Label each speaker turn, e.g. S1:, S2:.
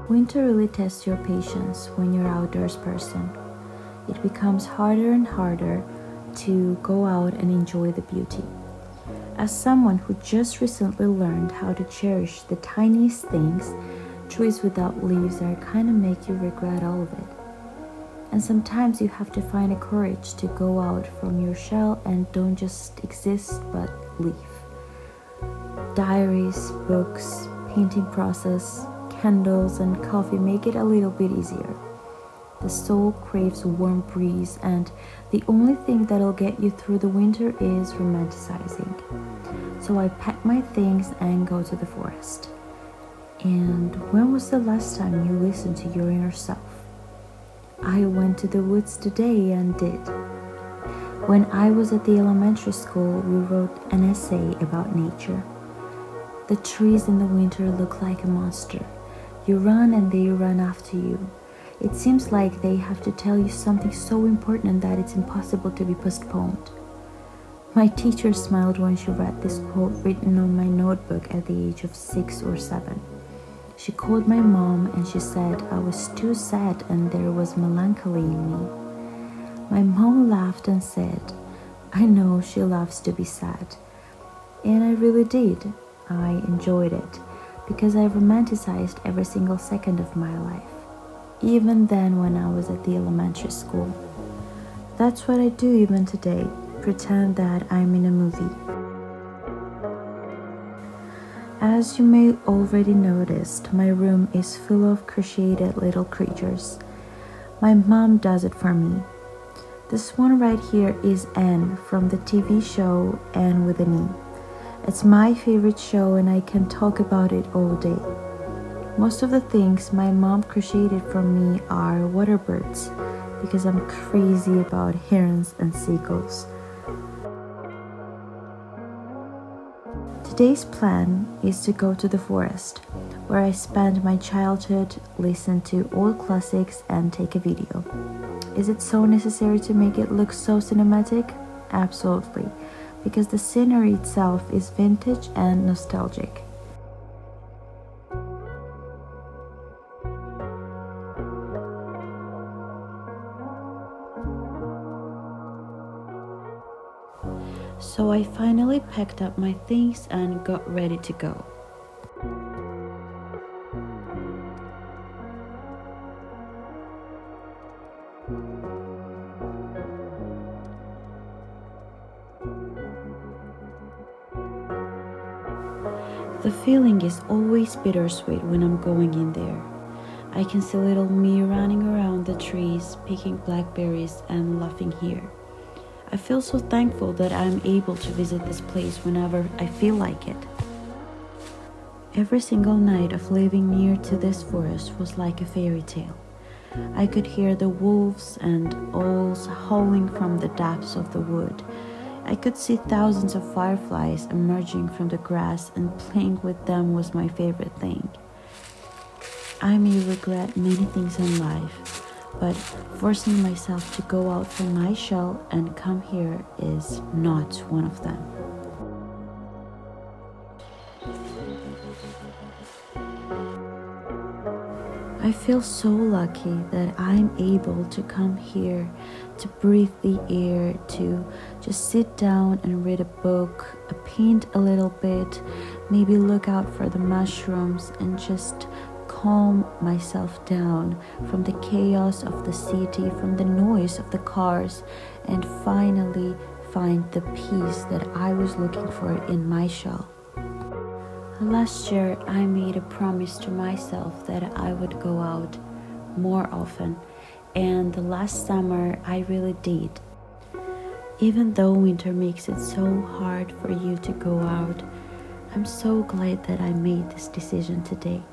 S1: Winter really tests your patience when you're an outdoors person. It becomes harder and harder to go out and enjoy the beauty. As someone who just recently learned how to cherish the tiniest things, trees without leaves are kind of make you regret all of it. And sometimes you have to find the courage to go out from your shell and don't just exist but live. Diaries, books, painting process, candles and coffee make it a little bit easier. The soul craves a warm breeze, and the only thing that'll get you through the winter is romanticizing. So I pack my things and go to the forest. And when was the last time you listened to your inner self? I went to the woods today and did. When I was at the elementary school, we wrote an essay about nature. The trees in the winter look like a monster. You run and they run after you. It seems like they have to tell you something so important that it's impossible to be postponed. My teacher smiled when she read this quote written on my notebook at the age of 6 or 7. She called my mom and she said I was too sad and there was melancholy in me. My mom laughed and said, I know she loves to be sad. And I really did. I enjoyed it because I romanticized every single second of my life, even then when I was at the elementary school. That's what I do even today, pretend that I'm in a movie. As you may already noticed, my room is full of crocheted little creatures. My mom does it for me. This one right here is Anne from the TV show Anne with an E. It's my favorite show and I can talk about it all day. Most of the things my mom crocheted for me are water birds because I'm crazy about herons and seagulls. Today's plan is to go to the forest, where I spent my childhood, listen to old classics and take a video. Is it so necessary to make it look so cinematic? Absolutely, because the scenery itself is vintage and nostalgic. So I finally packed up my things and got ready to go. The feeling is always bittersweet when I'm going in there. I can see little me running around the trees, picking blackberries and laughing here. I feel so thankful that I'm able to visit this place whenever I feel like it. Every single night of living near to this forest was like a fairy tale. I could hear the wolves and owls howling from the depths of the wood. I could see thousands of fireflies emerging from the grass, and playing with them was my favorite thing. I may regret many things in life, but forcing myself to go out from my shell and come here is not one of them. I feel so lucky that I'm able to come here, to breathe the air, to just sit down and read a book, paint a little bit, maybe look out for the mushrooms and just calm myself down from the chaos of the city, from the noise of the cars, and finally find the peace that I was looking for in my shell. Last year, I made a promise to myself that I would go out more often, and the last summer I really did. Even though winter makes it so hard for you to go out, I'm so glad that I made this decision today.